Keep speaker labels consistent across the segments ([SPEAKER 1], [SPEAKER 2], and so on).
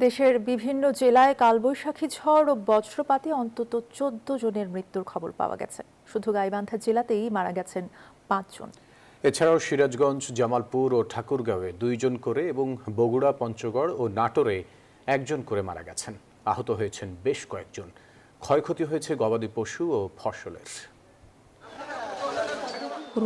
[SPEAKER 1] দেশের বিভিন্ন জেলায় কালবৈশাখী ঝড় ও বজ্রপাতে অন্তত ১৪ জনের মৃত্যুর খবর পাওয়া গেছে। শুধু গাইবান্ধা জেলাতেই মারা গেছেন ৫ জন।
[SPEAKER 2] এছাড়াও সিরাজগঞ্জ, জামালপুর ও ঠাকুরগাঁওয়ে ২ জন করে এবং বগুড়া, পঞ্চগড় ও নাটোরে ১ জন করে মারা গেছেন। আহত হয়েছেন বেশ কয়েকজন। ক্ষয়ক্ষতি হয়েছে গবাদি পশু ও ফসলের।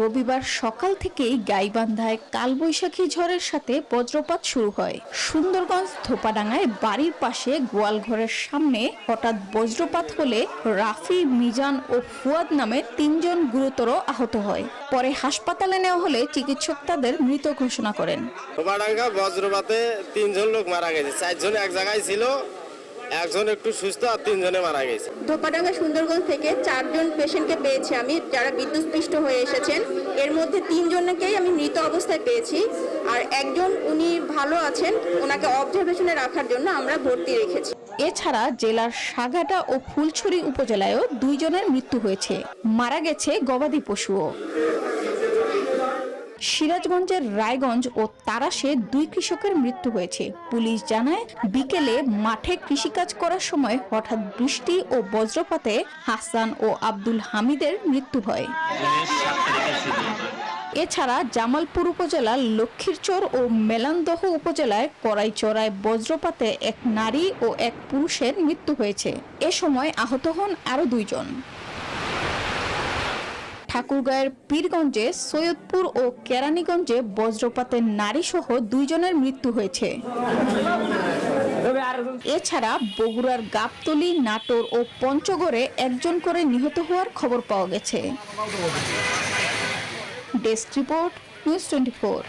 [SPEAKER 3] রবিবার সকাল থেকেই গাইবান্ধায় কালবৈশাখী ঝড়ের সাথে বজ্রপাত শুরু হয়। সুন্দরগঞ্জ ধোপাডাঙ্গায় বাড়ির পাশে গোয়ালঘরের সামনে হঠাৎ বজ্রপাত হলে রাফি, মিজান ও ফুয়াদ নামে ৩ জন গুরুতর আহত হয়। পরে হাসপাতালে নেওয়া হলে চিকিৎসক তাদের মৃত ঘোষণা করেন।
[SPEAKER 4] ধোপাডাঙ্গা বজ্রপাতে ৩ জন লোক মারা গেছে, ৪ জন এক জায়গায় ছিল, একজন একটু সুস্থ আর ৩ জনে মারা গেছে।
[SPEAKER 5] ধোপাডাঙ্গা সুন্দরগঞ্জ থেকে ৪ জন পেশেন্টকে পেয়েছি আমি, যারা বিদ্যুৎস্পৃষ্ট হয়ে এসেছেন। এর মধ্যে ৩ জনকেই আমি মৃত অবস্থায় পেয়েছি, আর একজন উনি ভালো আছেন, ওনাকে অবজারভেশনে রাখার জন্য আমরা ভর্তি রেখেছি।
[SPEAKER 3] এছাড়া জেলার সাঘাটা ও ফুলছড়ি উপজেলায়ও ২ জনের মৃত্যু হয়েছে। মারা গেছে গবাদি পশুও। সিরাজগঞ্জের রায়গঞ্জ ও তারাশে ২ কৃষকের মৃত্যু হয়েছে। পুলিশ জানায়, বিকেলে মাঠে কৃষিকাজ করার সময় হঠাৎ বৃষ্টি ও বজ্রপাতে হাসান ও আব্দুল হামিদের মৃত্যু হয়। এছাড়া জামালপুর উপজেলার লক্ষ্মীরচর ও মেলান্দহ উপজেলায় কড়াইচড়ায় বজ্রপাতে এক নারী ও এক পুরুষের মৃত্যু হয়েছে। এ সময় আহত হন আরও ২ জন। ঠাকুরগাঁয়ের পীরগঞ্জে, সৈয়দপুর ও কেরানীগঞ্জে বজ্রপাতে নারীসহ ২ জনের মৃত্যু হয়েছে। এছাড়া বগুড়ার গাবতলী, নাটোর ও পঞ্চগড়ে ১ জন করে নিহত হওয়ার খবর পাওয়া গেছে। Desk report, news 24।